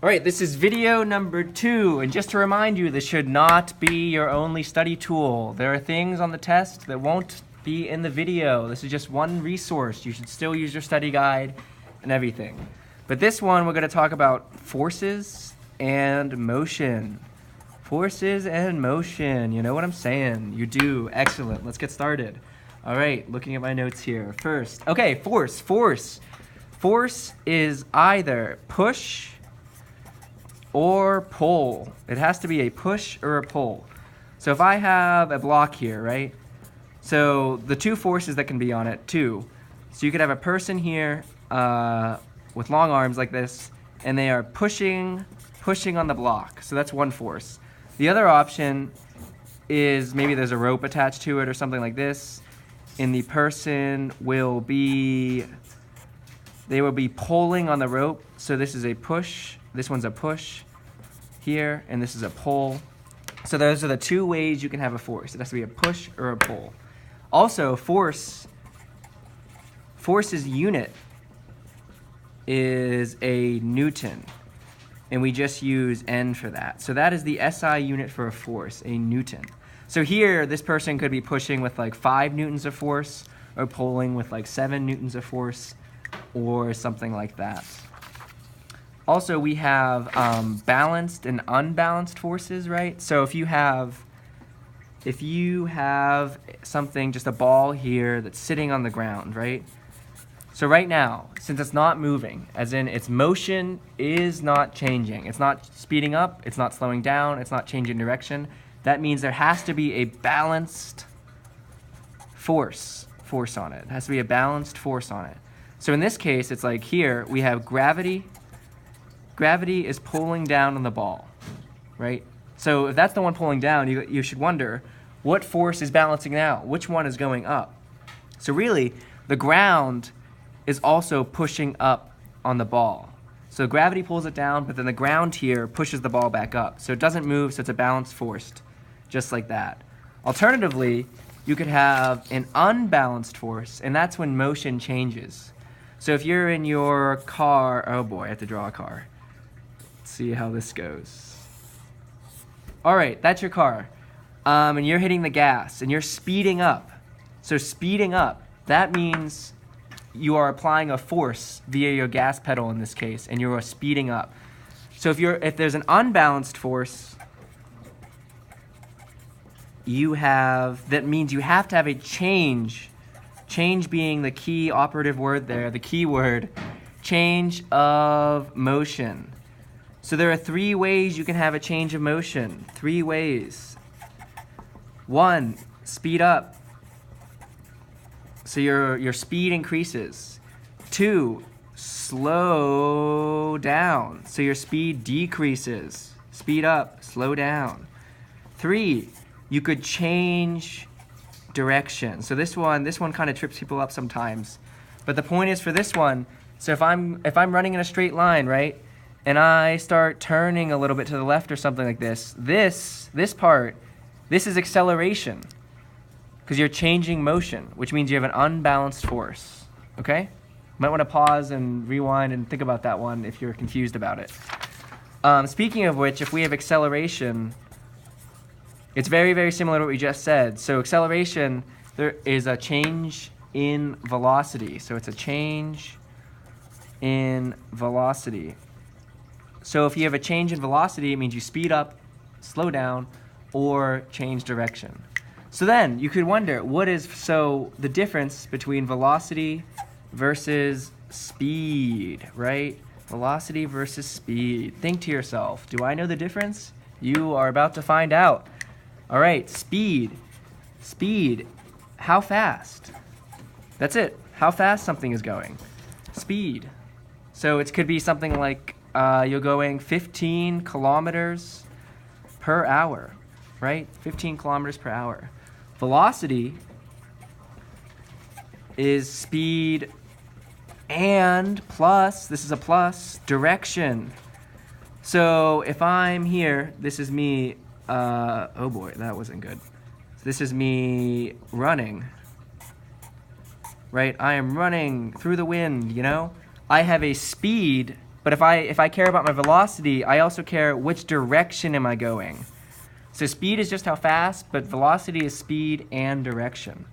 All right, this is video number 2, and just to remind you, this should not be your only study tool. There are things on the test that won't be in the video. This is just one resource. You should still use your study guide and everything. But this one, we're going to talk about forces and motion. Forces and motion, you know what I'm saying? You do. Excellent. Let's get started. All right, looking at my notes here. First, okay, force. Force is either push or pull. It has to be a push or a pull. So if I have a block here, right? So the two forces that can be on it, two. So you could have a person here with long arms like this, and they are pushing on the block. So that's one force. The other option is maybe there's a rope attached to it or something like this, and the person will be, they will be pulling on the rope. So this is a push, this one's a push here, and this is a pull. So those are the two ways you can have a force. It has to be a push or a pull. Also, force's unit is a Newton, and we just use N for that. So that is the SI unit for a force, a Newton. So here, this person could be pushing with like 5 newtons of force, or pulling with like 7 newtons of force, or something like that. Also, we have balanced and unbalanced forces, right? So if you have something, just a ball here that's sitting on the ground, right? So right now, since it's not moving, as in its motion is not changing, it's not speeding up, it's not slowing down, it's not changing direction, that means there has to be a balanced force on it. It has to be a balanced force on it. So in this case, it's like here, we have gravity. Gravity is pulling down on the ball, right? So if that's the one pulling down, you should wonder, what force is balancing now? Which one is going up? So really, the ground is also pushing up on the ball. So gravity pulls it down, but then the ground here pushes the ball back up. So it doesn't move, so it's a balanced force, just like that. Alternatively, you could have an unbalanced force, and that's when motion changes. So if you're in your car, oh boy, I have to draw a car. Let's see how this goes. All right, that's your car. And you're hitting the gas, and you're speeding up. So speeding up, that means you are applying a force via your gas pedal in this case, and you are speeding up. So if there's an unbalanced force, that means you have to have a change. Change being the key operative word there, the key word, change of motion. So there are 3 ways you can have a change of motion. 3 ways. 1, speed up. So your speed increases. 2, slow down. So your speed decreases. Speed up, slow down. 3, you could change direction. So this one kind of trips people up sometimes. But the point is for this one, so if I'm running in a straight line, right? And I start turning a little bit to the left or something like this. This is acceleration. Because you're changing motion, which means you have an unbalanced force, okay? Might want to pause and rewind and think about that one if you're confused about it. Speaking of which, if we have acceleration, it's very, very similar to what we just said. So acceleration, there is a change in velocity. So it's a change in velocity. So if you have a change in velocity, it means you speed up, slow down, or change direction. So then you could wonder, the difference between velocity versus speed, right? Velocity versus speed. Think to yourself, do I know the difference? You are about to find out. All right, speed. Speed, how fast? That's it, how fast something is going. Speed. So it could be something like you're going 15 kilometers per hour, right? 15 kilometers per hour. Velocity is speed and plus, this is a plus, direction. So if I'm here, this is me, oh boy, that wasn't good. So this is me running, right? I am running through the wind, you know? I have a speed But if I care about my velocity, I also care which direction am I going. So speed is just how fast, but velocity is speed and direction.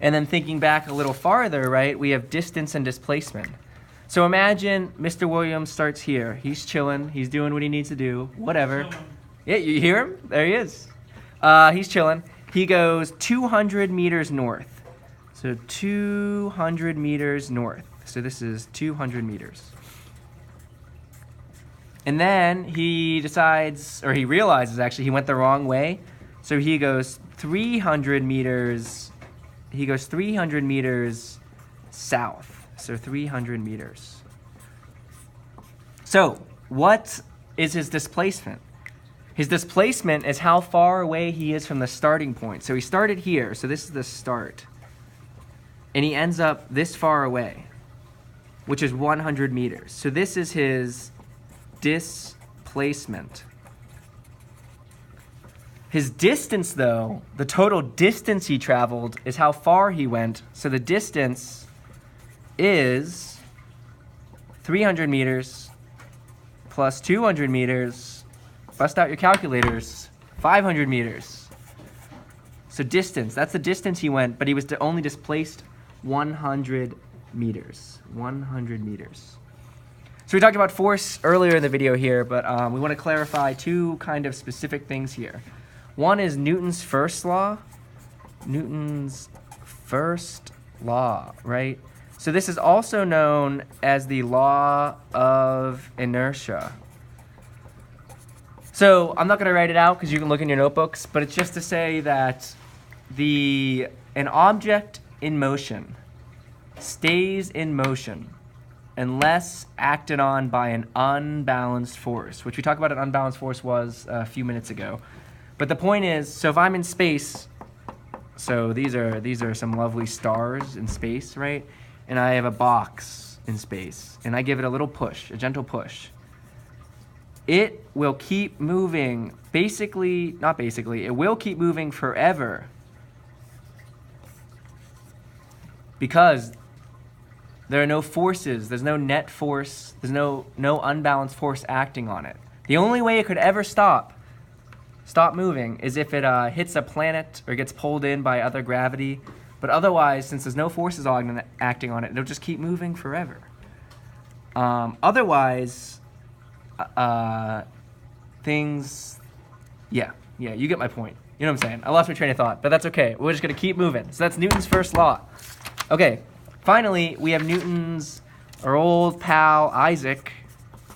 And then thinking back a little farther, right, we have distance and displacement. So imagine Mr. Williams starts here. He's chilling. He's doing what he needs to do. Whatever. Yeah, you hear him? There he is. He's chilling. He goes 200 meters north. So 200 meters north. So this is 200 meters. And then he decides, or he realizes actually, he went the wrong way. So he goes 300 meters. He goes 300 meters south. So 300 meters. So what is his displacement? His displacement is how far away he is from the starting point. So he started here. So this is the start. And he ends up this far away, which is 100 meters. So this is his displacement. His distance, though, the total distance he traveled is how far he went. So the distance is 300 meters plus 200 meters. Bust out your calculators. 500 meters. So distance, that's the distance he went, but he was only displaced 100 meters. 100 meters. So we talked about force earlier in the video here, but we want to clarify two kind of specific things here. One is Newton's first law. Newton's first law, right? So this is also known as the law of inertia. So I'm not going to write it out because you can look in your notebooks, but it's just to say that an object in motion stays in motion unless acted on by an unbalanced force, which we talked about an unbalanced force was a few minutes ago. But the point is, so if I'm in space, so these are some lovely stars in space, right? And I have a box in space, and I give it a little push, a gentle push. It will keep moving, it will keep moving forever because there are no forces, there's no net force, there's no unbalanced force acting on it. The only way it could ever stop moving is if it hits a planet or gets pulled in by other gravity. But otherwise, since there's no forces acting on it, it'll just keep moving forever. Otherwise, things, yeah, you get my point. You know what I'm saying? I lost my train of thought, but that's okay. We're just going to keep moving. So that's Newton's first law. Okay. Finally, we have our old pal Isaac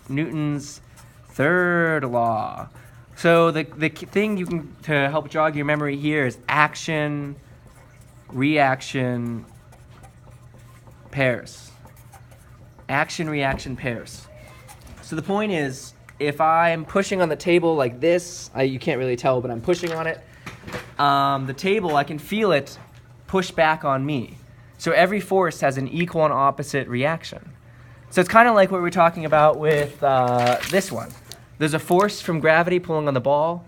Newton's third law. So the thing to help jog your memory here is action, reaction, pairs. Action, reaction, pairs. So the point is, if I'm pushing on the table like this, you can't really tell, but I'm pushing on it, the table, I can feel it push back on me. So every force has an equal and opposite reaction. So it's kind of like what we were talking about with this one. There's a force from gravity pulling on the ball,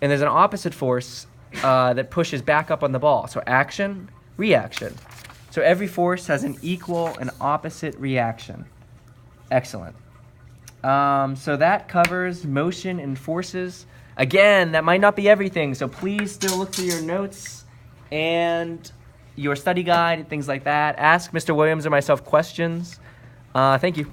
and there's an opposite force that pushes back up on the ball. So action, reaction. So every force has an equal and opposite reaction. Excellent. So that covers motion and forces. Again, that might not be everything, so please still look through your notes and your study guide and things like that. Ask Mr. Williams or myself questions. Thank you.